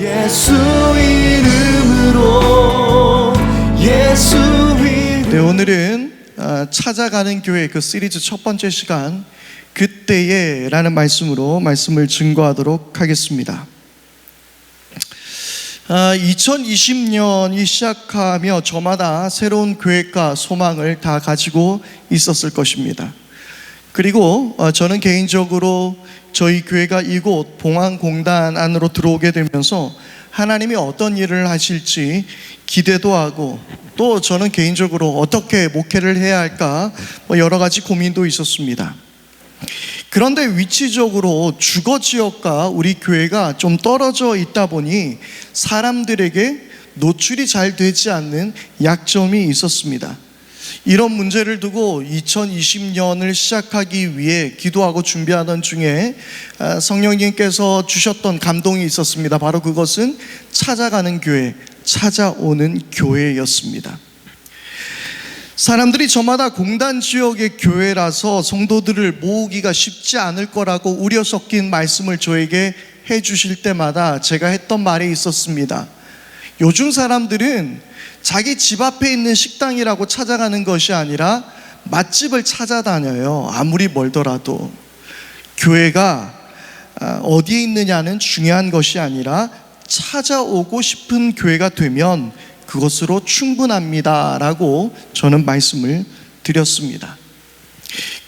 예수 이름으로 예수 이름. 네, 오늘은 찾아가는 교회 그 시리즈 첫 번째 시간 그때에 라는 말씀으로 말씀을 증거하도록 하겠습니다. 2020년이 시작하며 저마다 새로운 계획과 소망을 다 가지고 있었을 것입니다. 그리고 저는 개인적으로 저희 교회가 이곳 봉안공단 안으로 들어오게 되면서 하나님이 어떤 일을 하실지 기대도 하고, 또 저는 개인적으로 어떻게 목회를 해야 할까 여러 가지 고민도 있었습니다. 그런데 위치적으로 주거지역과 우리 교회가 좀 떨어져 있다 보니 사람들에게 노출이 잘 되지 않는 약점이 있었습니다. 이런 문제를 두고 2020년을 시작하기 위해 기도하고 준비하던 중에 성령님께서 주셨던 감동이 있었습니다. 바로 그것은 찾아가는 교회, 찾아오는 교회였습니다. 사람들이 저마다 공단 지역의 교회라서 성도들을 모으기가 쉽지 않을 거라고 우려 섞인 말씀을 저에게 해주실 때마다 제가 했던 말이 있었습니다. 요즘 사람들은 자기 집 앞에 있는 식당이라고 찾아가는 것이 아니라 맛집을 찾아다녀요. 아무리 멀더라도. 교회가 어디에 있느냐는 중요한 것이 아니라 찾아오고 싶은 교회가 되면 그것으로 충분합니다 라고 저는 말씀을 드렸습니다.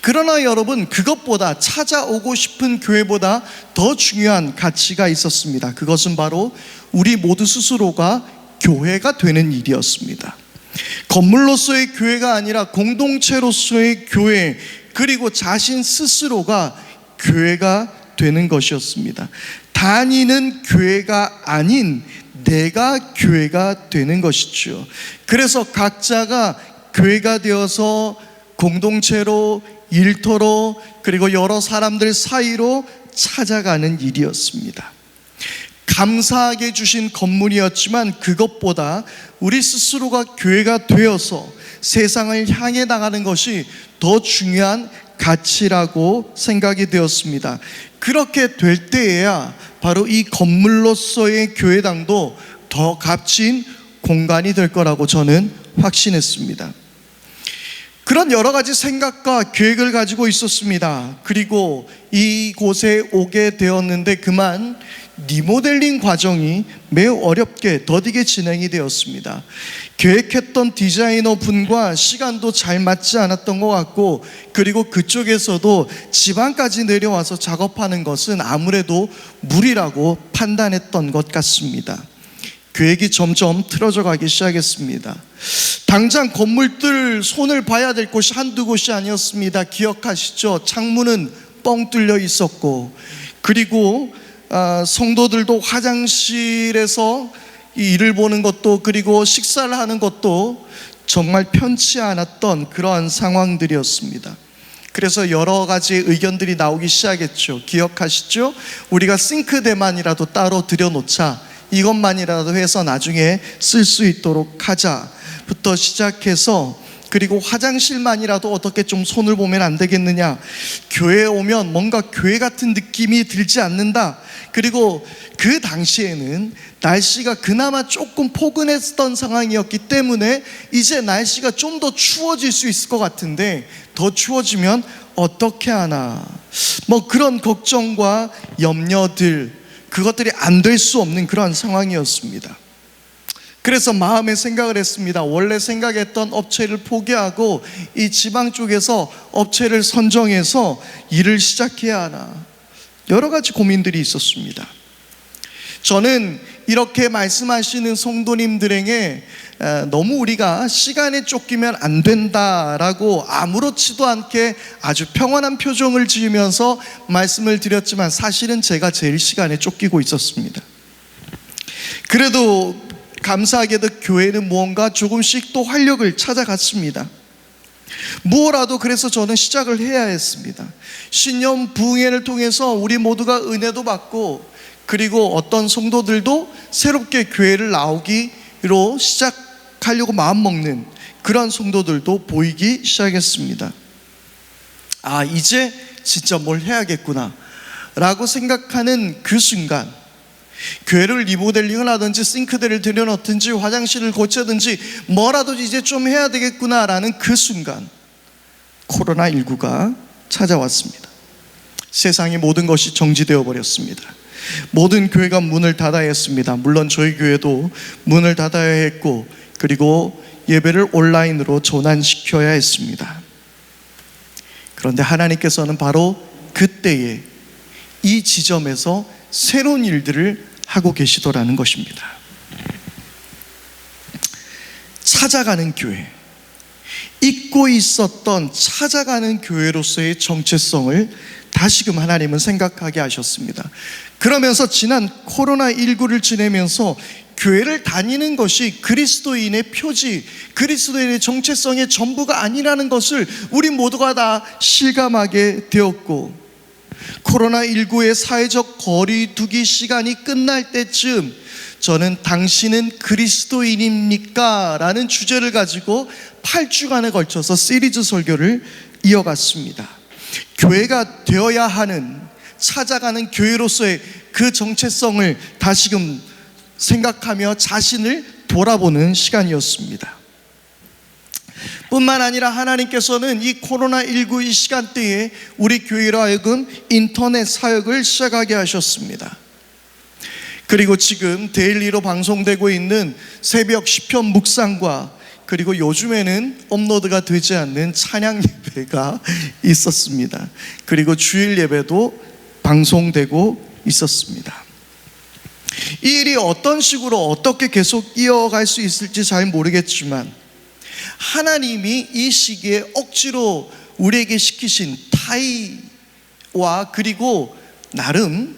그러나 여러분, 그것보다 찾아오고 싶은 교회보다 더 중요한 가치가 있었습니다. 그것은 바로 우리 모두 스스로가 교회가 되는 일이었습니다. 건물로서의 교회가 아니라 공동체로서의 교회, 그리고 자신 스스로가 교회가 되는 것이었습니다. 다니는 교회가 아닌 내가 교회가 되는 것이죠. 그래서 각자가 교회가 되어서 공동체로, 일터로, 그리고 여러 사람들 사이로 찾아가는 일이었습니다. 감사하게 주신 건물이었지만 그것보다 우리 스스로가 교회가 되어서 세상을 향해 나가는 것이 더 중요한 가치라고 생각이 되었습니다. 그렇게 될 때에야 바로 이 건물로서의 교회당도 더 값진 공간이 될 거라고 저는 확신했습니다. 그런 여러 가지 생각과 계획을 가지고 있었습니다. 그리고 이곳에 오게 되었는데 그만 리모델링 과정이 매우 어렵게 더디게 진행이 되었습니다. 계획했던 디자이너 분과 시간도 잘 맞지 않았던 것 같고, 그리고 그쪽에서도 지방까지 내려와서 작업하는 것은 아무래도 무리라고 판단했던 것 같습니다. 계획이 점점 틀어져 가기 시작했습니다. 당장 건물들 손을 봐야 될 곳이 한두 곳이 아니었습니다. 기억하시죠? 창문은 뻥 뚫려 있었고, 그리고 성도들도 화장실에서 일을 보는 것도, 그리고 식사를 하는 것도 정말 편치 않았던 그러한 상황들이었습니다. 그래서 여러 가지 의견들이 나오기 시작했죠. 기억하시죠? 우리가 싱크대만이라도 따로 들여놓자, 이것만이라도 해서 나중에 쓸 수 있도록 하자부터 시작해서, 그리고 화장실만이라도 어떻게 좀 손을 보면 안 되겠느냐, 교회에 오면 뭔가 교회 같은 느낌이 들지 않는다. 그리고 그 당시에는 날씨가 그나마 조금 포근했던 상황이었기 때문에 이제 날씨가 좀 더 추워질 수 있을 것 같은데 더 추워지면 어떻게 하나, 그런 걱정과 염려들, 그것들이 안 될 수 없는 그런 상황이었습니다. 그래서 마음에 생각을 했습니다. 원래 생각했던 업체를 포기하고 이 지방 쪽에서 업체를 선정해서 일을 시작해야 하나, 여러 가지 고민들이 있었습니다. 저는 이렇게 말씀하시는 성도님들에게 너무 우리가 시간에 쫓기면 안 된다라고 아무렇지도 않게 아주 평안한 표정을 지으면서 말씀을 드렸지만, 사실은 제가 제일 시간에 쫓기고 있었습니다. 그래도 감사하게도 교회는 무언가 조금씩 또 활력을 찾아갔습니다. 무엇라도 그래서 저는 시작을 해야 했습니다. 신년 부흥회를 통해서 우리 모두가 은혜도 받고, 그리고 어떤 성도들도 새롭게 교회를 나오기로 시작하려고 마음먹는 그런 성도들도 보이기 시작했습니다. 이제 진짜 뭘 해야겠구나 라고 생각하는 그 순간, 교회를 리모델링을 하든지 싱크대를 들여놓든지 화장실을 고치든지 뭐라도 이제 좀 해야 되겠구나라는 그 순간 코로나19가 찾아왔습니다. 세상의 모든 것이 정지되어 버렸습니다. 모든 교회가 문을 닫아야 했습니다. 물론 저희 교회도 문을 닫아야 했고, 그리고 예배를 온라인으로 전환시켜야 했습니다. 그런데 하나님께서는 바로 그때에 이 지점에서 새로운 일들을 하고 계시더라는 것입니다. 찾아가는 교회, 잊고 있었던 찾아가는 교회로서의 정체성을 다시금 하나님은 생각하게 하셨습니다. 그러면서 지난 코로나19를 지내면서 교회를 다니는 것이 그리스도인의 표지, 그리스도인의 정체성의 전부가 아니라는 것을 우리 모두가 다 실감하게 되었고, 코로나19의 사회적 거리 두기 시간이 끝날 때쯤 저는 당신은 그리스도인입니까? 라는 주제를 가지고 8주간에 걸쳐서 시리즈 설교를 이어갔습니다. 교회가 되어야 하는, 찾아가는 교회로서의 그 정체성을 다시금 생각하며 자신을 돌아보는 시간이었습니다. 뿐만 아니라 하나님께서는 이 코로나19 이 시간대에 우리 교회로 하여금 인터넷 사역을 시작하게 하셨습니다. 그리고 지금 데일리로 방송되고 있는 새벽 시편 묵상과, 그리고 요즘에는 업로드가 되지 않는 찬양 예배가 있었습니다. 그리고 주일 예배도 방송되고 있었습니다. 이 일이 어떤 식으로 어떻게 계속 이어갈 수 있을지 잘 모르겠지만, 하나님이 이 시기에 억지로 우리에게 시키신 타이와, 그리고 나름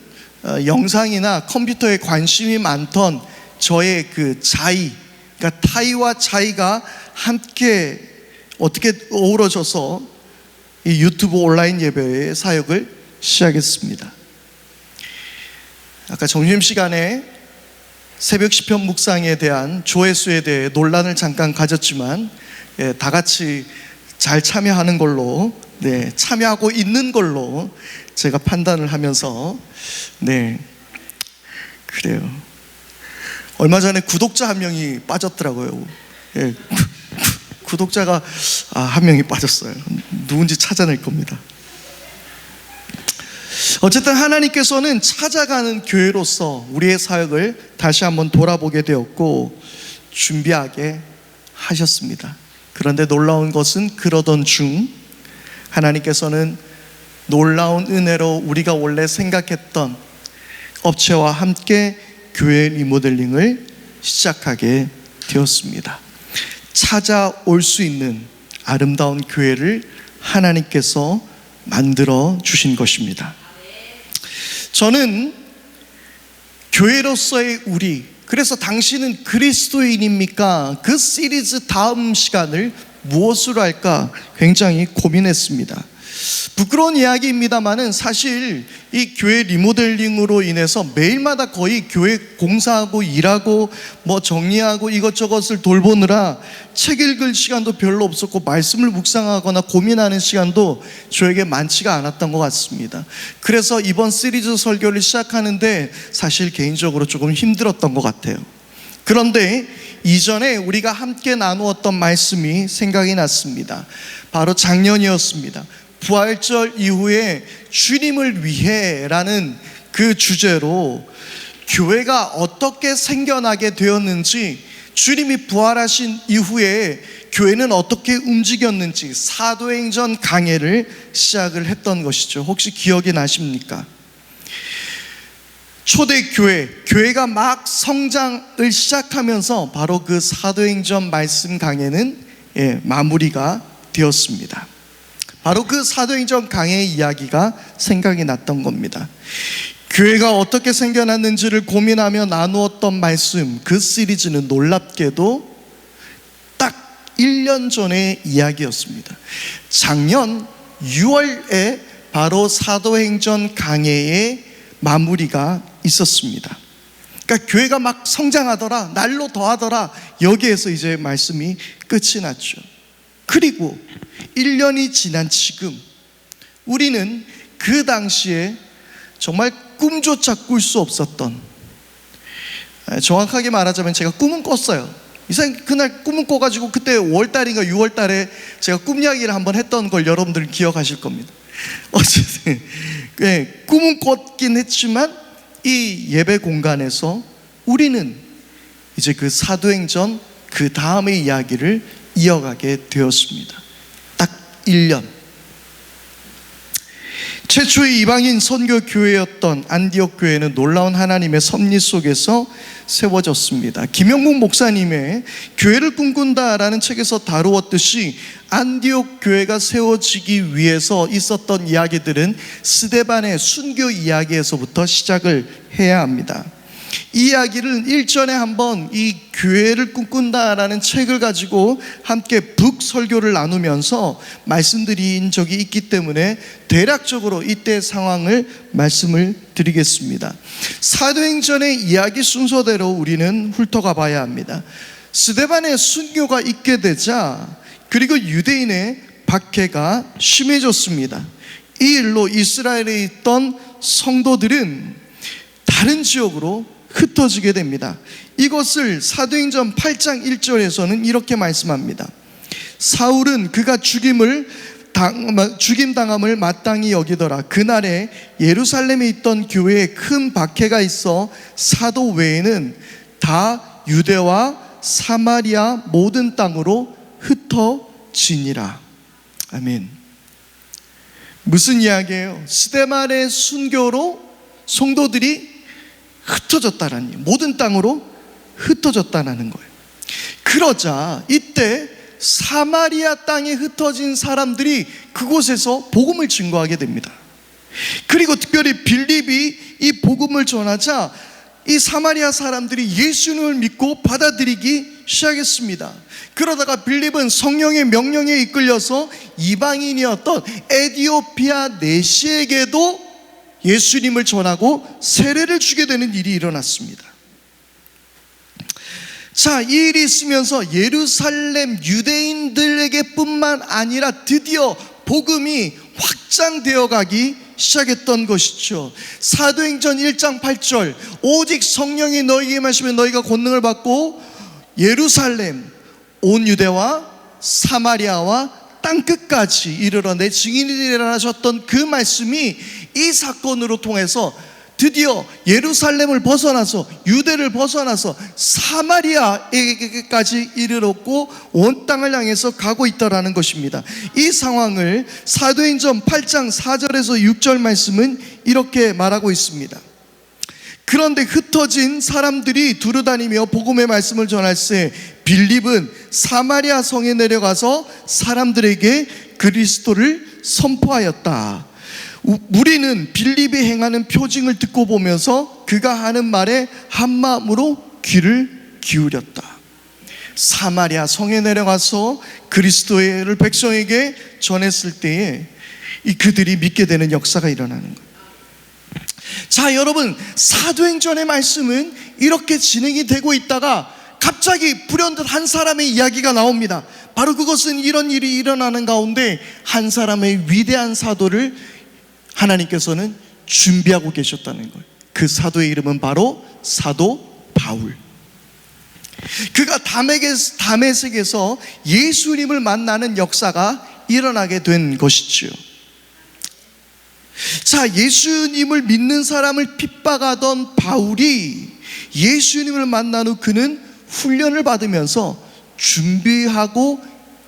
영상이나 컴퓨터에 관심이 많던 저의 그 자이, 그러니까 타이와 자이가 함께 어떻게 어우러져서 이 유튜브 온라인 예배의 사역을 시작했습니다. 아까 점심시간에 새벽 시편 묵상에 대한 조회수에 대해 논란을 잠깐 가졌지만, 다 같이 잘 참여하는 걸로, 참여하고 있는 걸로 제가 판단을 하면서, 그래요. 얼마 전에 구독자 한 명이 빠졌더라고요. 구독자가 한 명이 빠졌어요. 누군지 찾아낼 겁니다. 어쨌든 하나님께서는 찾아가는 교회로서 우리의 사역을 다시 한번 돌아보게 되었고 준비하게 하셨습니다. 그런데 놀라운 것은 그러던 중 하나님께서는 놀라운 은혜로 우리가 원래 생각했던 업체와 함께 교회 리모델링을 시작하게 되었습니다. 찾아올 수 있는 아름다운 교회를 하나님께서 만들어 주신 것입니다. 저는 교회로서의 우리, 그래서 당신은 그리스도인입니까? 그 시리즈 다음 시간을 무엇으로 할까 굉장히 고민했습니다. 부끄러운 이야기입니다만은 사실 이 교회 리모델링으로 인해서 매일마다 거의 교회 공사하고 일하고 뭐 정리하고 이것저것을 돌보느라 책 읽을 시간도 별로 없었고 말씀을 묵상하거나 고민하는 시간도 저에게 많지가 않았던 것 같습니다. 그래서 이번 시리즈 설교를 시작하는데 사실 개인적으로 조금 힘들었던 것 같아요. 그런데 이전에 우리가 함께 나누었던 말씀이 생각이 났습니다. 바로 작년이었습니다. 부활절 이후에 주님을 위해 라는 그 주제로 교회가 어떻게 생겨나게 되었는지, 주님이 부활하신 이후에 교회는 어떻게 움직였는지 사도행전 강해를 시작을 했던 것이죠. 혹시 기억이 나십니까? 초대교회, 교회가 막 성장을 시작하면서 바로 그 사도행전 말씀 강해는 마무리가 되었습니다. 바로 그 사도행전 강해의 이야기가 생각이 났던 겁니다. 교회가 어떻게 생겨났는지를 고민하며 나누었던 말씀, 그 시리즈는 놀랍게도 딱 1년 전의 이야기였습니다. 작년 6월에 바로 사도행전 강해의 마무리가 있었습니다. 그러니까 교회가 막 성장하더라, 날로 더하더라, 여기에서 이제 말씀이 끝이 났죠. 그리고 1년이 지난 지금 우리는 그 당시에 정말 꿈조차 꿀 수 없었던 정확하게 말하자면 제가 꿈은 꿨어요. 이상 그날 꿈은 꿔가지고 그때 5월달인가 6월달에 제가 꿈 이야기를 한번 했던 걸 여러분들 기억하실 겁니다. 어쨌든 꿈은 꿨긴 했지만 이 예배 공간에서 우리는 이제 그 사도행전 그 다음의 이야기를 이어가게 되었습니다. 딱 1년. 최초의 이방인 선교 교회였던 안디옥 교회는 놀라운 하나님의 섭리 속에서 세워졌습니다. 김영국 목사님의 교회를 꿈꾼다라는 책에서 다루었듯이 안디옥 교회가 세워지기 위해서 있었던 이야기들은 스데반의 순교 이야기에서부터 시작을 해야 합니다. 이 이야기를 일전에 한번 이 교회를 꿈꾼다라는 책을 가지고 함께 북설교를 나누면서 말씀드린 적이 있기 때문에 대략적으로 이때 상황을 말씀을 드리겠습니다. 사도행전의 이야기 순서대로 우리는 훑어가 봐야 합니다. 스데반의 순교가 있게 되자 그리고 유대인의 박해가 심해졌습니다. 이 일로 이스라엘에 있던 성도들은 다른 지역으로 흩어지게 됩니다. 이것을 사도행전 8장 1절에서는 이렇게 말씀합니다. 사울은 그가 죽임당함을 마땅히 여기더라. 그날에 예루살렘에 있던 교회에 큰 박해가 있어 사도 외에는 다 유대와 사마리아 모든 땅으로 흩어지니라. 아멘. 무슨 이야기예요? 스데반의 순교로 성도들이 흩어졌다라는 얘기, 모든 땅으로 흩어졌다는 거예요. 그러자 이때 사마리아 땅에 흩어진 사람들이 그곳에서 복음을 증거하게 됩니다. 그리고 특별히 빌립이 이 복음을 전하자 이 사마리아 사람들이 예수님을 믿고 받아들이기 시작했습니다. 그러다가 빌립은 성령의 명령에 이끌려서 이방인이었던 에디오피아 내시에게도 예수님을 전하고 세례를 주게 되는 일이 일어났습니다. 자, 이 일이 있으면서 예루살렘 유대인들에게 뿐만 아니라 드디어 복음이 확장되어 가기 시작했던 것이죠. 사도행전 1장 8절 오직 성령이 너희에게 임하시면 너희가 권능을 받고 예루살렘 온 유대와 사마리아와 땅끝까지 이르러 내 증인이 되리라 하셨던 그 말씀이 이 사건으로 통해서 드디어 예루살렘을 벗어나서 유대를 벗어나서 사마리아에게까지 이르렀고 온 땅을 향해서 가고 있다라는 것입니다. 이 상황을 사도행전 8장 4절에서 6절 말씀은 이렇게 말하고 있습니다. 그런데 흩어진 사람들이 두루다니며 복음의 말씀을 전할세 빌립은 사마리아 성에 내려가서 사람들에게 그리스도를 선포하였다. 우리는 빌립이 행하는 표징을 듣고 보면서 그가 하는 말에 한마음으로 귀를 기울였다. 사마리아 성에 내려가서 그리스도를 백성에게 전했을 때에 그들이 믿게 되는 역사가 일어나는 거예요. 자, 여러분, 사도행전의 말씀은 이렇게 진행이 되고 있다가 갑자기 불현듯 한 사람의 이야기가 나옵니다. 바로 그것은 이런 일이 일어나는 가운데 한 사람의 위대한 사도를 하나님께서는 준비하고 계셨다는 거예요. 그 사도의 이름은 바로 사도 바울. 그가 다메섹에서 예수님을 만나는 역사가 일어나게 된 것이지요. 자, 예수님을 믿는 사람을 핍박하던 바울이 예수님을 만난 후 그는 훈련을 받으면서 준비하고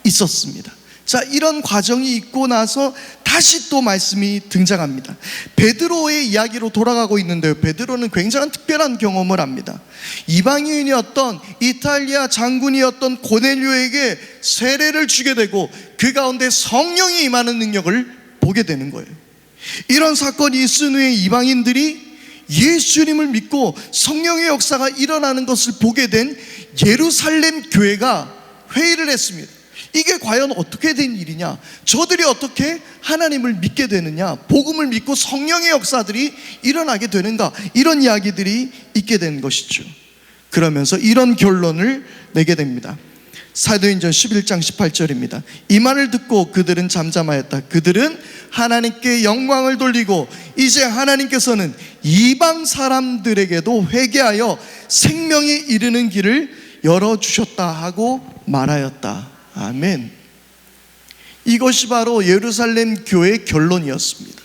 있었습니다. 자, 이런 과정이 있고 나서 다시 또 말씀이 등장합니다. 베드로의 이야기로 돌아가고 있는데요, 베드로는 굉장한 특별한 경험을 합니다. 이방인이었던 이탈리아 장군이었던 고넬료에게 세례를 주게 되고 그 가운데 성령이 임하는 능력을 보게 되는 거예요. 이런 사건이 있은 후에 이방인들이 예수님을 믿고 성령의 역사가 일어나는 것을 보게 된 예루살렘 교회가 회의를 했습니다. 이게 과연 어떻게 된 일이냐? 저들이 어떻게 하나님을 믿게 되느냐? 복음을 믿고 성령의 역사들이 일어나게 되는가? 이런 이야기들이 있게 된 것이죠. 그러면서 이런 결론을 내게 됩니다. 사도행전 11장 18절입니다. 이 말을 듣고 그들은 잠잠하였다. 그들은 하나님께 영광을 돌리고 이제 하나님께서는 이방 사람들에게도 회개하여 생명에 이르는 길을 열어주셨다 하고 말하였다. 아멘. 이것이 바로 예루살렘 교회의 결론이었습니다.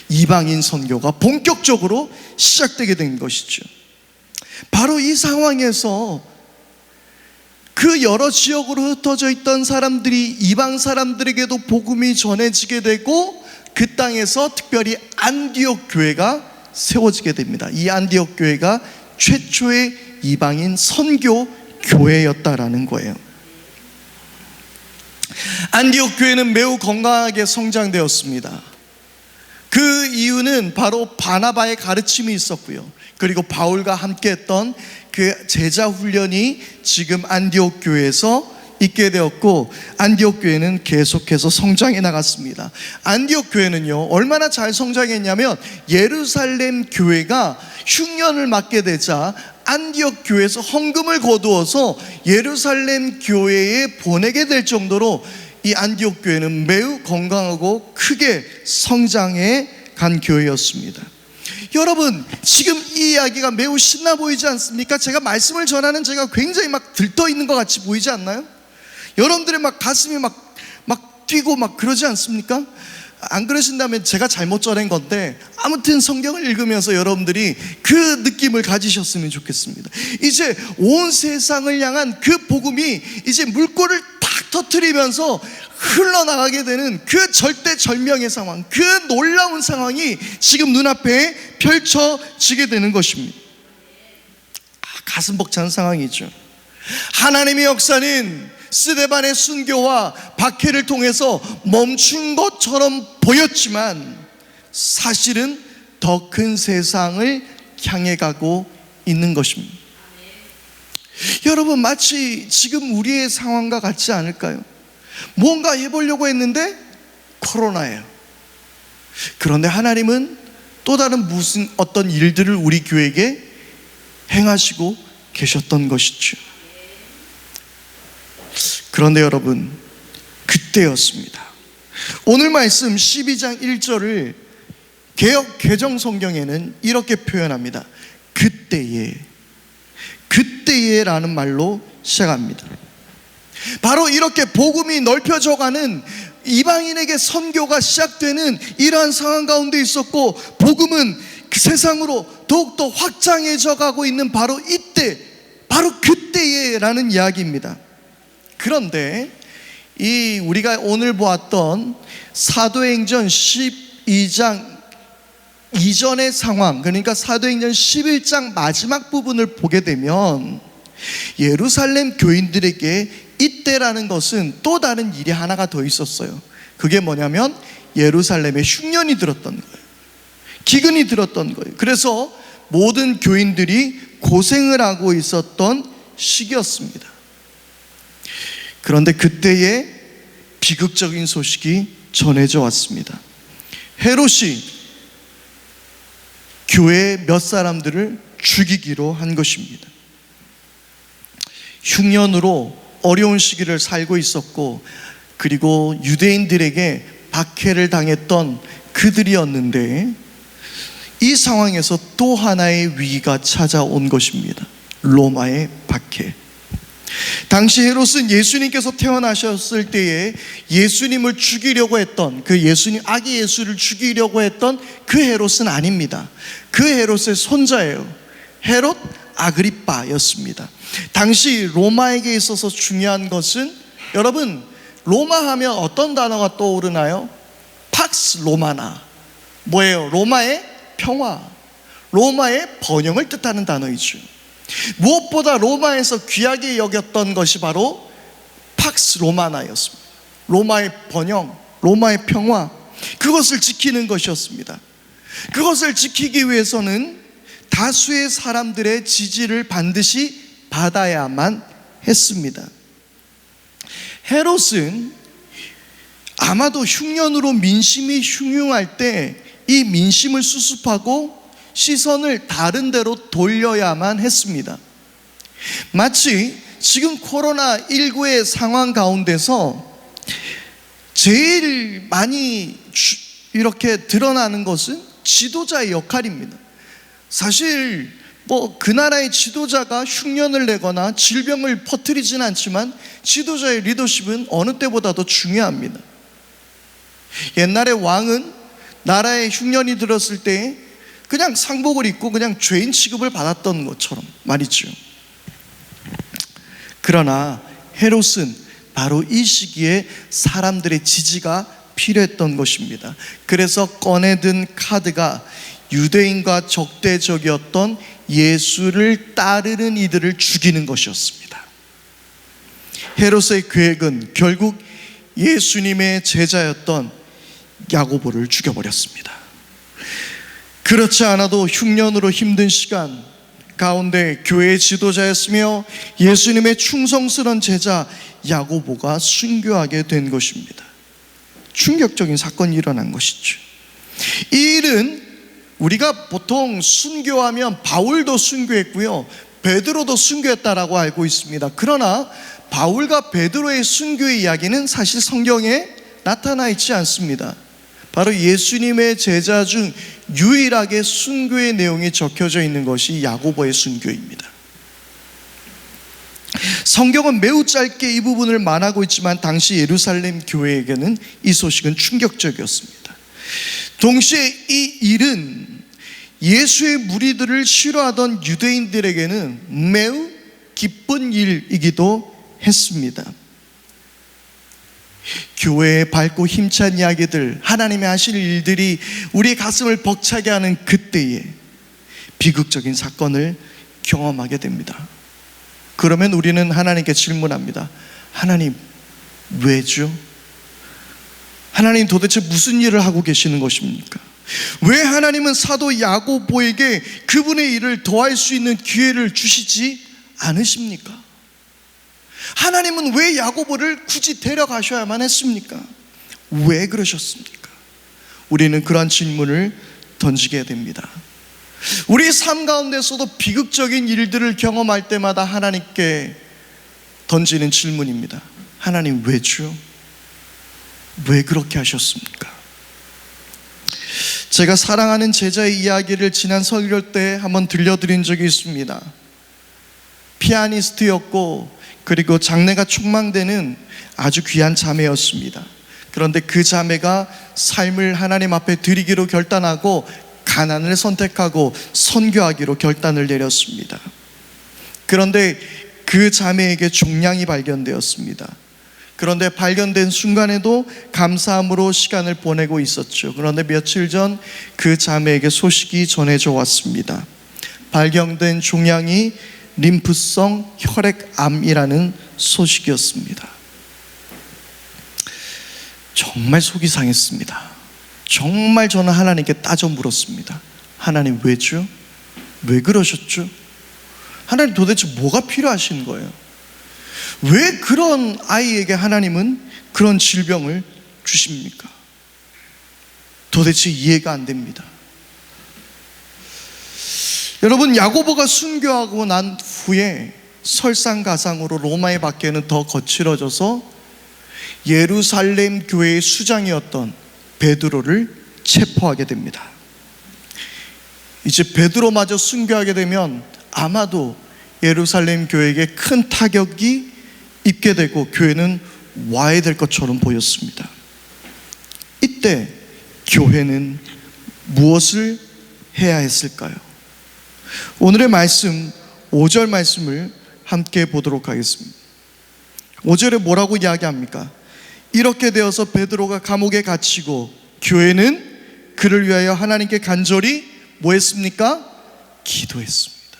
이방인 선교가 본격적으로 시작되게 된 것이죠. 바로 이 상황에서 그 여러 지역으로 흩어져 있던 사람들이 이방 사람들에게도 복음이 전해지게 되고 그 땅에서 특별히 안디옥 교회가 세워지게 됩니다. 이 안디옥 교회가 최초의 이방인 선교 교회였다라는 거예요. 안디옥 교회는 매우 건강하게 성장되었습니다. 그 이유는 바로 바나바의 가르침이 있었고요. 그리고 바울과 함께했던 그 제자 훈련이 지금 안디옥 교회에서 있게 되었고, 안디옥 교회는 계속해서 성장해 나갔습니다. 안디옥 교회는요, 얼마나 잘 성장했냐면 예루살렘 교회가 흉년을 맞게 되자 안디옥 교회에서 헌금을 거두어서 예루살렘 교회에 보내게 될 정도로 이 안디옥 교회는 매우 건강하고 크게 성장해 간 교회였습니다. 여러분, 지금 이 이야기가 매우 신나 보이지 않습니까? 제가 말씀을 전하는 제가 굉장히 막 들떠 있는 것 같이 보이지 않나요? 여러분들의 막 가슴이 막 뛰고 막 그러지 않습니까? 안 그러신다면 제가 잘못 전한 건데, 아무튼 성경을 읽으면서 여러분들이 그 느낌을 가지셨으면 좋겠습니다. 이제 온 세상을 향한 그 복음이 이제 물꼬를 탁 터뜨리면서 흘러나가게 되는 그 절대절명의 상황, 그 놀라운 상황이 지금 눈앞에 펼쳐지게 되는 것입니다. 가슴 벅찬 상황이죠. 하나님의 역사는 스데반의 순교와 박해를 통해서 멈춘 것처럼 보였지만 사실은 더 큰 세상을 향해 가고 있는 것입니다. 여러분, 마치 지금 우리의 상황과 같지 않을까요? 뭔가 해보려고 했는데 코로나예요. 그런데 하나님은 또 다른 무슨 어떤 일들을 우리 교회에게 행하시고 계셨던 것이죠. 그런데 여러분, 그때였습니다. 오늘 말씀 12장 1절을 개역 개정 성경에는 이렇게 표현합니다. 그때에라는 말로 시작합니다. 바로 이렇게 복음이 넓혀져가는, 이방인에게 선교가 시작되는 이러한 상황 가운데 있었고, 복음은 그 세상으로 더욱더 확장해져 가고 있는 바로 이때, 바로 그때에라는 이야기입니다. 그런데 이 우리가 오늘 보았던 사도행전 12장 이전의 상황, 그러니까 사도행전 11장 마지막 부분을 보게 되면 예루살렘 교인들에게 이때라는 것은 또 다른 일이 하나가 더 있었어요. 그게 뭐냐면 예루살렘에 흉년이 들었던 거예요. 기근이 들었던 거예요. 그래서 모든 교인들이 고생을 하고 있었던 시기였습니다. 그런데 그때에 비극적인 소식이 전해져 왔습니다. 헤롯이 교회 몇 사람들을 죽이기로 한 것입니다. 흉년으로 어려운 시기를 살고 있었고, 그리고 유대인들에게 박해를 당했던 그들이었는데, 이 상황에서 또 하나의 위기가 찾아온 것입니다. 로마의 박해. 당시 헤롯은 예수님께서 태어나셨을 때에 예수님을 죽이려고 했던, 그 예수님, 아기 예수를 죽이려고 했던 그 헤롯은 아닙니다. 그 헤롯의 손자예요. 헤롯 아그리빠였습니다. 당시 로마에게 있어서 중요한 것은, 여러분, 로마 하면 어떤 단어가 떠오르나요? 팍스 로마나. 뭐예요? 로마의 평화, 로마의 번영을 뜻하는 단어이죠. 무엇보다 로마에서 귀하게 여겼던 것이 바로 팍스 로마나였습니다. 로마의 번영, 로마의 평화, 그것을 지키는 것이었습니다. 그것을 지키기 위해서는 다수의 사람들의 지지를 반드시 받아야만 했습니다. 헤롯은 아마도 흉년으로 민심이 흉흉할 때 이 민심을 수습하고 시선을 다른 데로 돌려야만 했습니다. 마치 지금 코로나19의 상황 가운데서 제일 많이 이렇게 드러나는 것은 지도자의 역할입니다. 사실 그 나라의 지도자가 흉년을 내거나 질병을 퍼뜨리진 않지만 지도자의 리더십은 어느 때보다도 중요합니다. 옛날에 왕은 나라에 흉년이 들었을 때 그냥 상복을 입고 그냥 죄인 취급을 받았던 것처럼 말이죠. 그러나 헤롯은 바로 이 시기에 사람들의 지지가 필요했던 것입니다. 그래서 꺼내든 카드가 유대인과 적대적이었던 예수를 따르는 이들을 죽이는 것이었습니다. 헤롯의 계획은 결국 예수님의 제자였던 야고보를 죽여버렸습니다. 그렇지 않아도 흉년으로 힘든 시간 가운데 교회의 지도자였으며 예수님의 충성스러운 제자 야고보가 순교하게 된 것입니다. 충격적인 사건이 일어난 것이죠. 이 일은 우리가 보통 순교하면 바울도 순교했고요, 베드로도 순교했다라고 알고 있습니다. 그러나 바울과 베드로의 순교의 이야기는 사실 성경에 나타나 있지 않습니다. 바로 예수님의 제자 중 유일하게 순교의 내용이 적혀져 있는 것이 야고보의 순교입니다. 성경은 매우 짧게 이 부분을 말하고 있지만 당시 예루살렘 교회에게는 이 소식은 충격적이었습니다. 동시에 이 일은 예수의 무리들을 싫어하던 유대인들에게는 매우 기쁜 일이기도 했습니다. 교회의 밝고 힘찬 이야기들, 하나님의 하실 일들이 우리의 가슴을 벅차게 하는 그때에 비극적인 사건을 경험하게 됩니다. 그러면 우리는 하나님께 질문합니다. 하나님, 왜죠? 하나님 도대체 무슨 일을 하고 계시는 것입니까? 왜 하나님은 사도 야고보에게 그분의 일을 더할 수 있는 기회를 주시지 않으십니까? 하나님은 왜 야고보를 굳이 데려가셔야만 했습니까? 왜 그러셨습니까? 우리는 그러한 질문을 던지게 됩니다. 우리 삶 가운데서도 비극적인 일들을 경험할 때마다 하나님께 던지는 질문입니다. 하나님, 왜죠? 왜 그렇게 하셨습니까? 제가 사랑하는 제자의 이야기를 지난 설교 때 한번 들려드린 적이 있습니다. 피아니스트였고 그리고 장래가 촉망되는 아주 귀한 자매였습니다. 그런데 그 자매가 삶을 하나님 앞에 드리기로 결단하고 가난을 선택하고 선교하기로 결단을 내렸습니다. 그런데 그 자매에게 종양이 발견되었습니다. 그런데 발견된 순간에도 감사함으로 시간을 보내고 있었죠. 그런데 며칠 전 그 자매에게 소식이 전해져 왔습니다. 발견된 종양이 림프성 혈액암이라는 소식이었습니다. 정말 속이 상했습니다. 정말 저는 하나님께 따져 물었습니다. 하나님, 왜죠? 왜 그러셨죠? 하나님, 도대체 뭐가 필요하신 거예요? 왜 그런 아이에게 하나님은 그런 질병을 주십니까? 도대체 이해가 안 됩니다. 여러분, 야고보가 순교하고 난 후에 설상가상으로 로마의 박해는 더 거칠어져서 예루살렘 교회의 수장이었던 베드로를 체포하게 됩니다. 이제 베드로마저 순교하게 되면 아마도 예루살렘 교회에게 큰 타격이 입게 되고 교회는 와해될 것처럼 보였습니다. 이때 교회는 무엇을 해야 했을까요? 오늘의 말씀 5절 말씀을 함께 보도록 하겠습니다. 5절에 뭐라고 이야기합니까? 이렇게 되어서 베드로가 감옥에 갇히고 교회는 그를 위하여 하나님께 간절히 뭐 했습니까? 기도했습니다.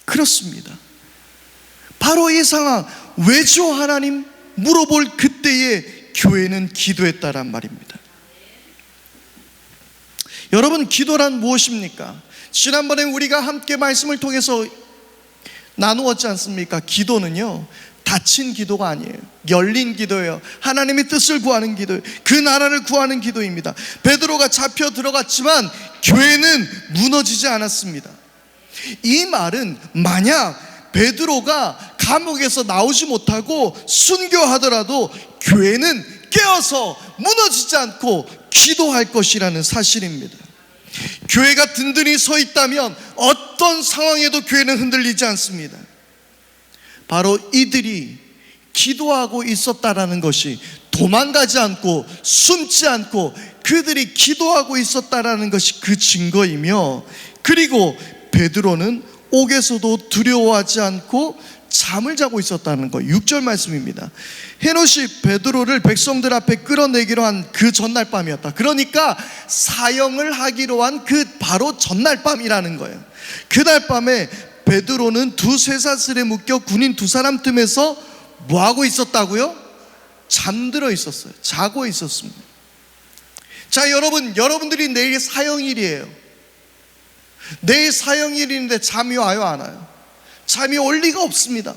그렇습니다. 바로 이 상황, 왜죠 하나님? 물어볼 그때에 교회는 기도했다란 말입니다. 여러분, 기도란 무엇입니까? 지난번에 우리가 함께 말씀을 통해서 나누었지 않습니까? 기도는요, 닫힌 기도가 아니에요. 열린 기도예요. 하나님의 뜻을 구하는 기도예요. 그 나라를 구하는 기도입니다. 베드로가 잡혀 들어갔지만 교회는 무너지지 않았습니다. 이 말은 만약 베드로가 감옥에서 나오지 못하고 순교하더라도 교회는 깨어서 무너지지 않고 기도할 것이라는 사실입니다. 교회가 든든히 서 있다면 어떤 상황에도 교회는 흔들리지 않습니다. 바로 이들이 기도하고 있었다라는 것이, 도망가지 않고 숨지 않고 그들이 기도하고 있었다라는 것이 그 증거이며, 그리고 베드로는 옥에서도 두려워하지 않고 잠을 자고 있었다는 거예요. 6절 말씀입니다. 헤롯이 베드로를 백성들 앞에 끌어내기로 한 그 전날 밤이었다. 그러니까 사형을 하기로 한 그 바로 전날 밤이라는 거예요. 그날 밤에 베드로는 두 쇠사슬에 묶여 군인 두 사람 틈에서 뭐하고 있었다고요? 잠들어 있었어요. 자고 있었습니다. 자, 여러분들이 내일 사형일이에요. 내일 사형일인데 잠이 와요, 안 와요? 잠이 올 리가 없습니다.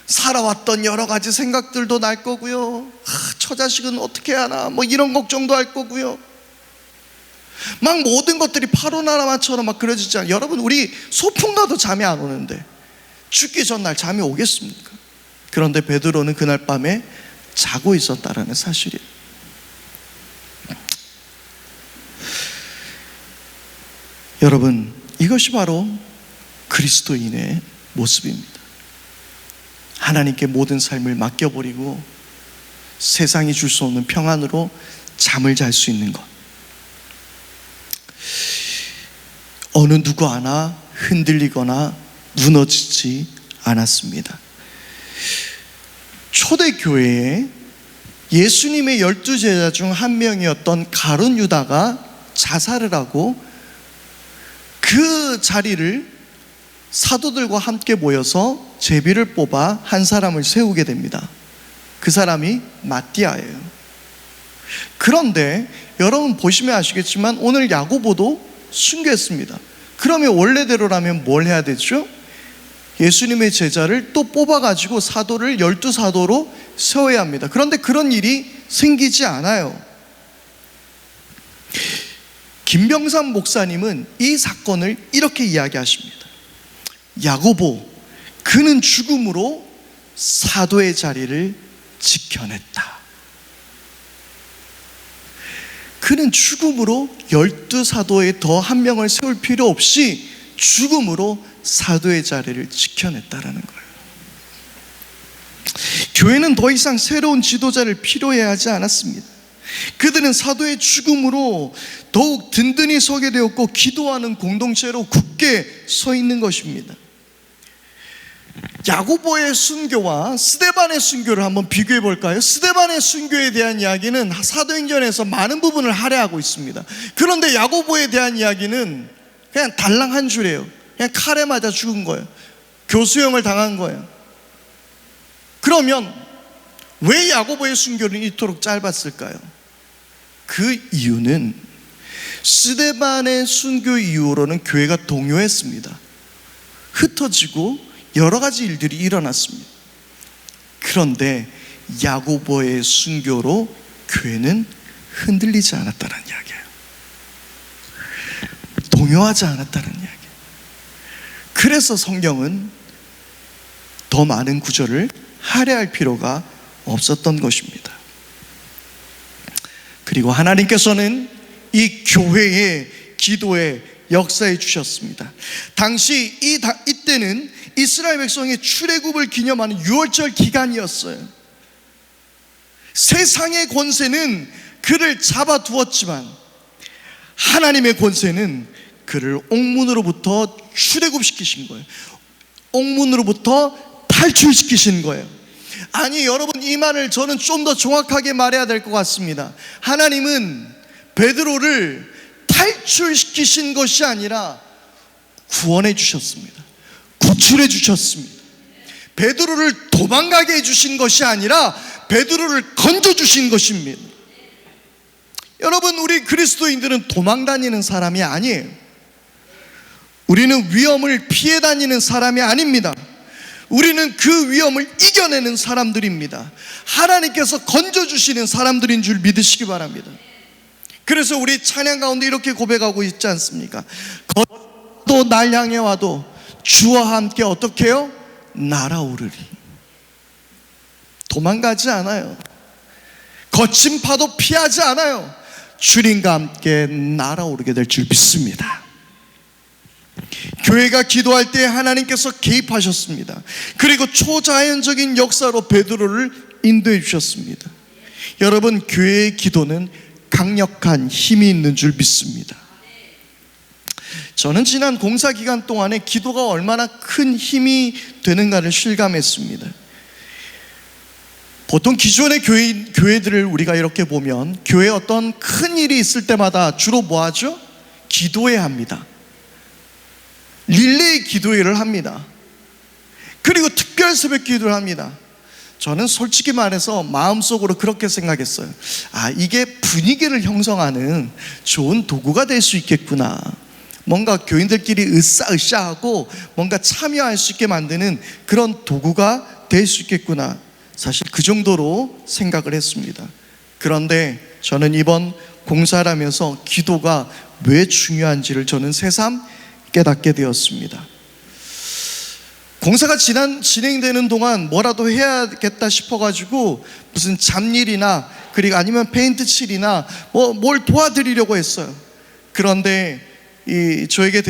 살아왔던 여러 가지 생각들도 날 거고요. 처자식은 어떻게 하나, 뭐 이런 걱정도 할 거고요. 막 모든 것들이 파로나라마처럼 막 그려지지 않아요. 여러분, 우리 소풍 가도 잠이 안 오는데 죽기 전날 잠이 오겠습니까? 그런데 베드로는 그날 밤에 자고 있었다라는 사실이에요. 여러분, 이것이 바로 그리스도인의 모습입니다. 하나님께 모든 삶을 맡겨버리고 세상이 줄 수 없는 평안으로 잠을 잘 수 있는 것. 어느 누구 하나 흔들리거나 무너지지 않았습니다. 초대교회에 예수님의 12제자 중 한 명이었던 가룟 유다가 자살을 하고 그 자리를 사도들과 함께 모여서 제비를 뽑아 한 사람을 세우게 됩니다. 그 사람이 마띠아예요. 그런데 여러분 보시면 아시겠지만 오늘 야고보도 순교했습니다. 그러면 원래대로라면 뭘 해야 되죠? 예수님의 제자를 또 뽑아가지고 사도를 12사도로 세워야 합니다. 그런데 그런 일이 생기지 않아요. 김병삼 목사님은 이 사건을 이렇게 이야기하십니다. 야고보, 그는 죽음으로 사도의 자리를 지켜냈다. 그는 죽음으로 12사도에 더 한 명을 세울 필요 없이 죽음으로 사도의 자리를 지켜냈다라는 거예요. 교회는 더 이상 새로운 지도자를 필요해 하지 않았습니다. 그들은 사도의 죽음으로 더욱 든든히 서게 되었고 기도하는 공동체로 굳게 서 있는 것입니다. 야고보의 순교와 스데반의 순교를 한번 비교해 볼까요? 스데반의 순교에 대한 이야기는 사도행전에서 많은 부분을 할애하고 있습니다. 그런데 야고보에 대한 이야기는 그냥 달랑 한 줄이에요. 그냥 칼에 맞아 죽은 거예요. 교수형을 당한 거예요. 그러면 왜 야고보의 순교는 이토록 짧았을까요? 그 이유는 스데반의 순교 이후로는 교회가 동요했습니다. 흩어지고 여러 가지 일들이 일어났습니다. 그런데 야고보의 순교로 교회는 흔들리지 않았다는 이야기예요. 동요하지 않았다는 이야기예요. 그래서 성경은 더 많은 구절을 할애할 필요가 없었던 것입니다. 그리고 하나님께서는 이 교회의 기도에 역사해 주셨습니다. 당시 이때는 이스라엘 백성의 출애굽을 기념하는 6월절 기간이었어요. 세상의 권세는 그를 잡아두었지만 하나님의 권세는 그를 옥문으로부터 출애굽시키신 거예요. 옥문으로부터 탈출시키신 거예요. 아니, 여러분, 이 말을 저는 좀 더 정확하게 말해야 될 것 같습니다. 하나님은 베드로를 탈출시키신 것이 아니라 구원해 주셨습니다. 구출해 주셨습니다. 베드로를 도망가게 해주신 것이 아니라 베드로를 건져주신 것입니다. 여러분, 우리 그리스도인들은 도망 다니는 사람이 아니에요. 우리는 위험을 피해 다니는 사람이 아닙니다. 우리는 그 위험을 이겨내는 사람들입니다. 하나님께서 건져주시는 사람들인 줄 믿으시기 바랍니다. 그래서 우리 찬양 가운데 이렇게 고백하고 있지 않습니까? 걷도 날 향해 와도 주와 함께 어떻게 해요? 날아오르리. 도망가지 않아요. 거친 파도 피하지 않아요. 주님과 함께 날아오르게 될 줄 믿습니다. 교회가 기도할 때 하나님께서 개입하셨습니다. 그리고 초자연적인 역사로 베드로를 인도해 주셨습니다. 여러분, 교회의 기도는 강력한 힘이 있는 줄 믿습니다. 저는 지난 공사 기간 동안에 기도가 얼마나 큰 힘이 되는가를 실감했습니다. 보통 기존의 교회들을 우리가 이렇게 보면 교회에 어떤 큰 일이 있을 때마다 주로 뭐 하죠? 기도회를 합니다. 릴레이 기도회를 합니다. 그리고 특별 새벽 기도를 합니다. 저는 솔직히 말해서 마음속으로 그렇게 생각했어요. 이게 분위기를 형성하는 좋은 도구가 될 수 있겠구나. 뭔가 교인들끼리 으쌰으쌰하고 뭔가 참여할 수 있게 만드는 그런 도구가 될 수 있겠구나. 사실 그 정도로 생각을 했습니다. 그런데 저는 이번 공사를 하면서 기도가 왜 중요한지를 저는 새삼 깨닫게 되었습니다. 공사가 진행되는 동안 뭐라도 해야겠다 싶어가지고 무슨 잡일이나 그리고 아니면 페인트 칠이나 뭘 도와드리려고 했어요. 그런데 저에게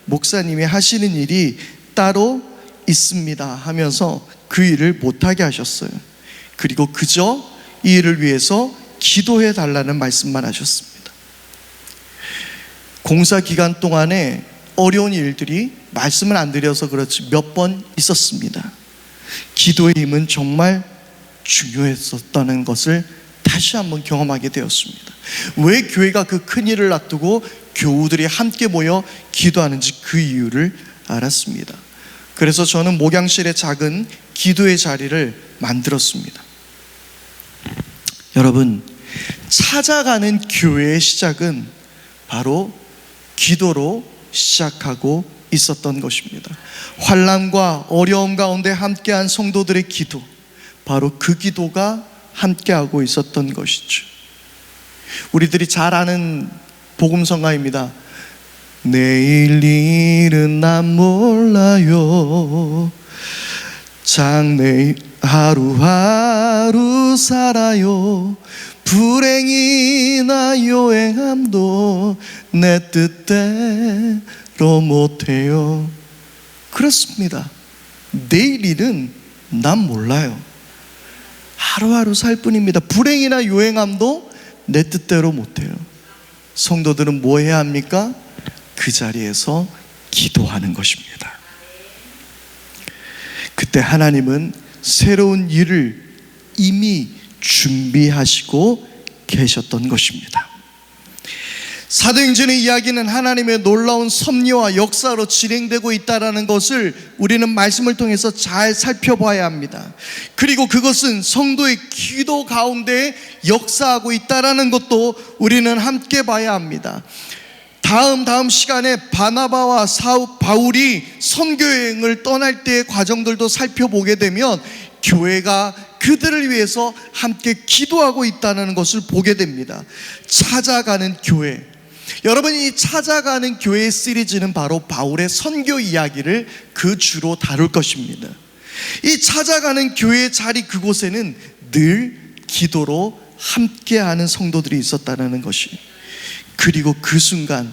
목사님이 하시는 일이 따로 있습니다 하면서 그 일을 못하게 하셨어요. 그리고 그저 이 일을 위해서 기도해 달라는 말씀만 하셨습니다. 공사 기간 동안에 어려운 일들이 말씀을 안 드려서 그렇지 몇 번 있었습니다. 기도의 힘은 정말 중요했었다는 것을 다시 한번 경험하게 되었습니다. 왜 교회가 그 큰 일을 놔두고 교우들이 함께 모여 기도하는지 그 이유를 알았습니다. 그래서 저는 목양실에 작은 기도의 자리를 만들었습니다. 여러분, 찾아가는 교회의 시작은 바로 기도로 시작하고 있었던 것입니다. 환난과 어려움 가운데 함께한 성도들의 기도, 바로 그 기도가 함께하고 있었던 것이죠. 우리들이 잘 아는 복음성가입니다. 내일 일은 난 몰라요. 장래일 하루하루 살아요. 불행이나 요행함도 내 뜻대로 못해요. 그렇습니다. 내일 일은 난 몰라요. 하루하루 살 뿐입니다. 불행이나 요행함도 내 뜻대로 못해요. 성도들은 뭐 해야 합니까? 그 자리에서 기도하는 것입니다. 그때 하나님은 새로운 일을 이미 준비하시고 계셨던 것입니다. 사도행전의 이야기는 하나님의 놀라운 섭리와 역사로 진행되고 있다는 것을 우리는 말씀을 통해서 잘 살펴봐야 합니다. 그리고 그것은 성도의 기도 가운데 역사하고 있다는 것도 우리는 함께 봐야 합니다. 다음 시간에 바나바와 바울이 선교여행을 떠날 때의 과정들도 살펴보게 되면 교회가 그들을 위해서 함께 기도하고 있다는 것을 보게 됩니다. 찾아가는 교회. 여러분, 이 찾아가는 교회 시리즈는 바로 바울의 선교 이야기를 그 주로 다룰 것입니다. 이 찾아가는 교회의 자리 그곳에는 늘 기도로 함께하는 성도들이 있었다는 것이, 그리고 그 순간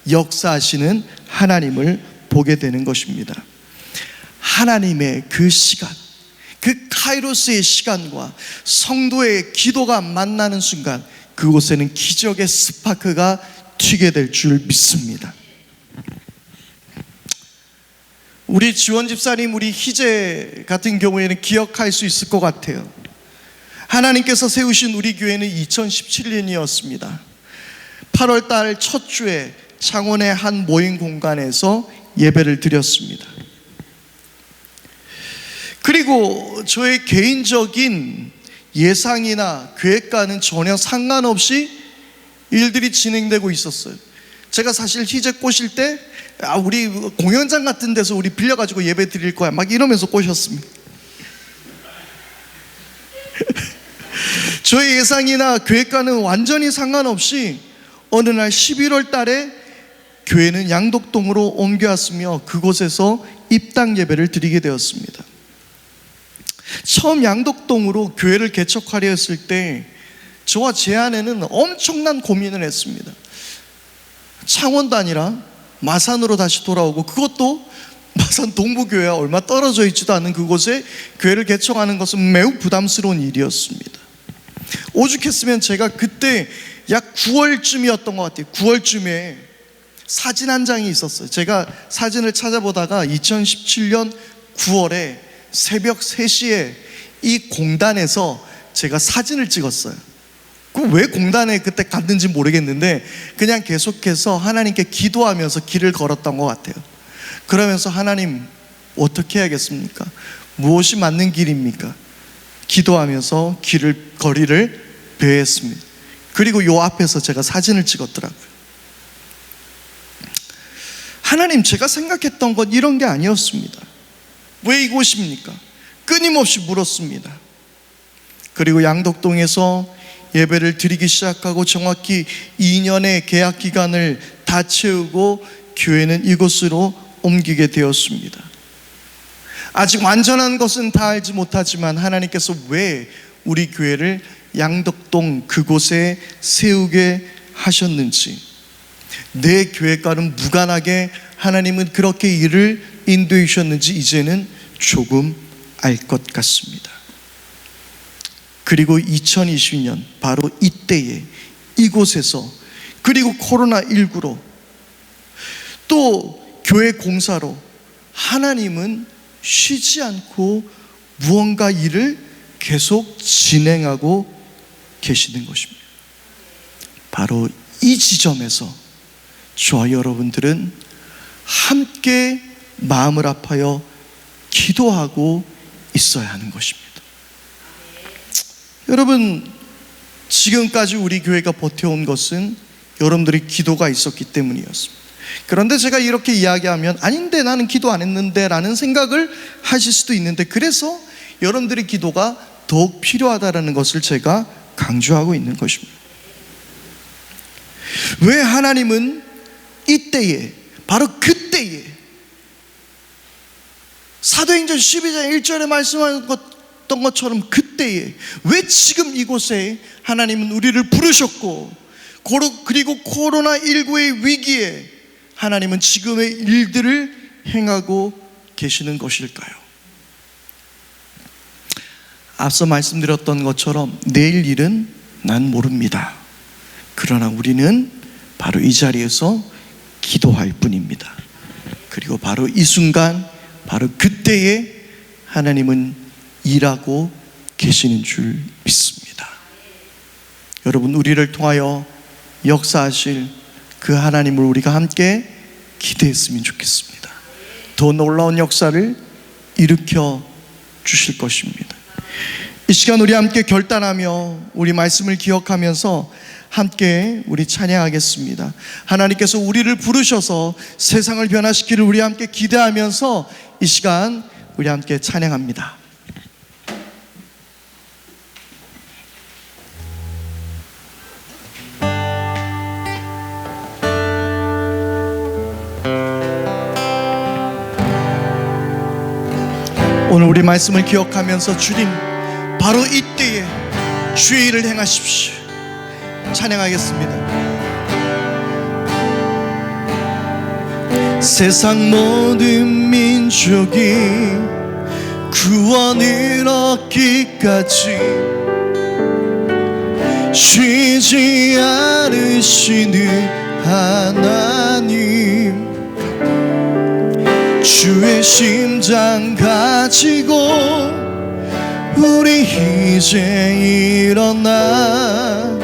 역사하시는 하나님을 보게 되는 것입니다. 하나님의 그 시간, 그 카이로스의 시간과 성도의 기도가 만나는 순간 그곳에는 기적의 스파크가 튀게 될 줄 믿습니다. 우리 지원 집사님, 우리 희재 같은 경우에는 기억할 수 있을 것 같아요. 하나님께서 세우신 우리 교회는 2017년이었습니다. 8월 달 첫 주에 창원의 한 모임 공간에서 예배를 드렸습니다. 그리고 저의 개인적인 예상이나 계획과는 전혀 상관없이 일들이 진행되고 있었어요. 제가 사실 희재 꼬실 때 우리 공연장 같은 데서 우리 빌려가지고 예배 드릴 거야 막 이러면서 꼬셨습니다. 저의 예상이나 계획과는 완전히 상관없이 어느 날 11월 달에 교회는 양덕동으로 옮겨왔으며 그곳에서 입당 예배를 드리게 되었습니다. 처음 양덕동으로 교회를 개척하려 했을 때 저와 제 아내는 엄청난 고민을 했습니다. 창원도 아니라 마산으로 다시 돌아오고, 그것도 마산 동부교회와 얼마 떨어져 있지도 않은 그곳에 교회를 개척하는 것은 매우 부담스러운 일이었습니다. 오죽했으면 제가 그때 약 9월쯤이었던 것 같아요. 9월쯤에 사진 한 장이 있었어요. 제가 사진을 찾아보다가 2017년 9월에 새벽 3시에 이 공단에서 제가 사진을 찍었어요. 왜 공단에 그때 갔는지 모르겠는데 그냥 계속해서 하나님께 기도하면서 길을 걸었던 것 같아요. 그러면서 하나님, 어떻게 해야겠습니까? 무엇이 맞는 길입니까? 기도하면서 거리를 배회했습니다. 그리고 요 앞에서 제가 사진을 찍었더라고요. 하나님, 제가 생각했던 건 이런 게 아니었습니다. 왜 이곳입니까? 끊임없이 물었습니다. 그리고 양덕동에서 예배를 드리기 시작하고 정확히 2년의 계약 기간을 다 채우고 교회는 이곳으로 옮기게 되었습니다. 아직 완전한 것은 다 알지 못하지만 하나님께서 왜 우리 교회를 양덕동 그곳에 세우게 하셨는지, 내 교회과는 무관하게 하나님은 그렇게 일을 인도해 주셨는지 이제는 조금 알 것 같습니다. 그리고 2020년 바로 이때에 이곳에서, 그리고 코로나19로 또 교회 공사로 하나님은 쉬지 않고 무언가 일을 계속 진행하고 계시는 것입니다. 바로 이 지점에서 저와 여러분들은 함께 마음을 아파여 기도하고 있어야 하는 것입니다. 여러분, 지금까지 우리 교회가 버텨온 것은 여러분들의 기도가 있었기 때문이었습니다. 그런데 제가 이렇게 이야기하면 아닌데 나는 기도 안 했는데 라는 생각을 하실 수도 있는데, 그래서 여러분들의 기도가 더욱 필요하다는 것을 제가 강조하고 있는 것입니다. 왜 하나님은 이때에, 바로 그때에, 사도행전 12장 1절에 말씀하셨던 것처럼 그때에, 왜 지금 이곳에 하나님은 우리를 부르셨고, 그리고 코로나19의 위기에 하나님은 지금의 일들을 행하고 계시는 것일까요? 앞서 말씀드렸던 것처럼 내일 일은 난 모릅니다. 그러나 우리는 바로 이 자리에서 기도할 뿐입니다. 그리고 바로 이 순간, 바로 그때에 하나님은 일하고 계시는 줄 믿습니다. 여러분, 우리를 통하여 역사하실 그 하나님을 우리가 함께 기대했으면 좋겠습니다. 더 놀라운 역사를 일으켜 주실 것입니다. 이 시간 우리 함께 결단하며 우리 말씀을 기억하면서 함께 우리 찬양하겠습니다. 하나님께서 우리를 부르셔서 세상을 변화시키를 우리 함께 기대하면서 이 시간 우리 함께 찬양합니다. 오늘 우리 말씀을 기억하면서 주님, 바로 이때에 주의 일을 행하십시오. 찬양하겠습니다. 세상 모든 민족이 구원을 얻기까지 쉬지 않으시는 하나님, 주의 심장 가지고 우리 이제 일어나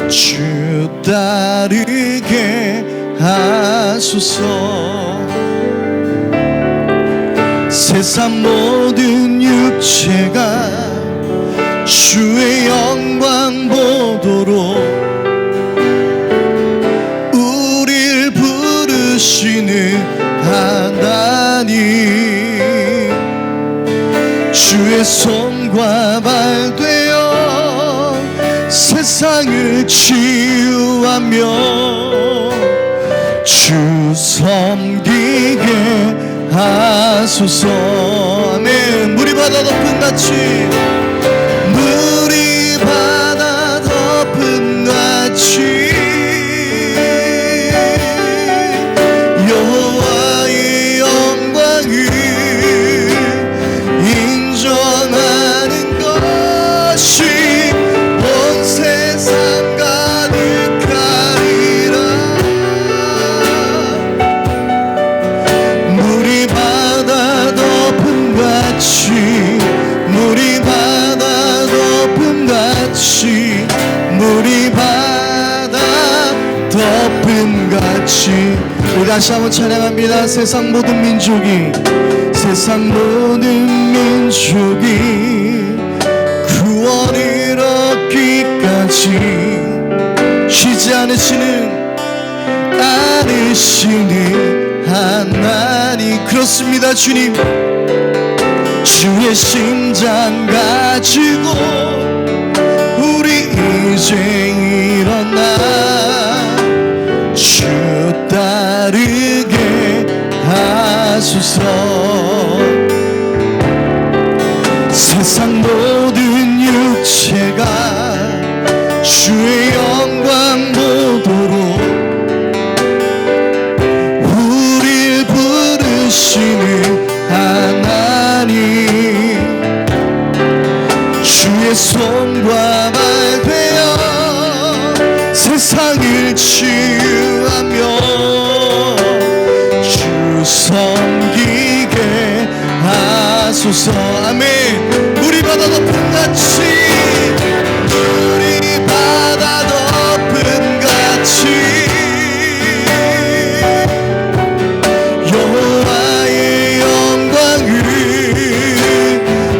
주 따르게 하소서. 세상 모든 육체가 주의 영광 보도록 우릴 부르시는 하나님, 주의 손과 발 되어 세상을 치유하며 주 섬기게 하소서. 아멘. 무리 바라 바다 덮음같이 물이 바다 덮음같이 여호와의 영광을 인정하는 것이 온 세상 가득하리라. 물이 바다 덮음같이 물이 바다 덮음같이 물이 바다 덮음같이. 우리 다시 한번 찬양합니다. 세상 모든 민족이 구원을 얻기까지 쉬지 않으시는 하나님. 그렇습니다. 주님, 주의 심장 가지고 우리 이제 일어나 주 따르게 하소서. 세상 모든 육체가 주의 영광 보도록 우릴 부르시는 하나님, 주의 손과 발 되어 세상을 치유하며 주 섬기게 하소서. 아멘. 물이 바다 덮음같이 물이 바다 덮음같이 여호와의 영광을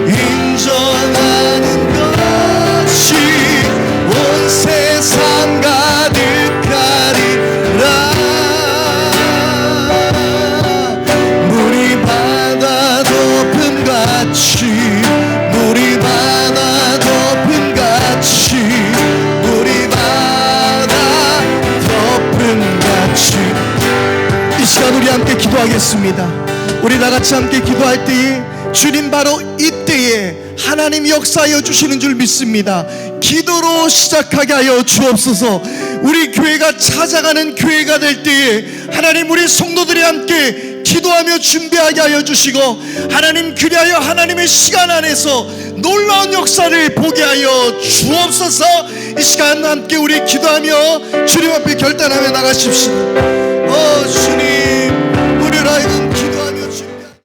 인정하는 것이 온 세상 가득하리라. 물이 바다 덮음같이 물이 바다 덮음같이 물이 바다 덮음같이. 이 시간 우리 함께 기도하겠습니다. 우리 다같이 함께 기도할 때에 주님 바로 이때에 하나님 역사하여 주시는 줄 믿습니다. 기도로 시작하게 하여 주옵소서. 우리 교회가 찾아가는 교회가 될 때에 하나님 우리 성도들이 함께 기도하며 준비하게 하여 주시고 하나님 그리하여 하나님의 시간 안에서 놀라운 역사를 보게 하여 주옵소서. 이 시간 함께 우리 기도하며 주님 앞에 결단하며 나가십시다. 주님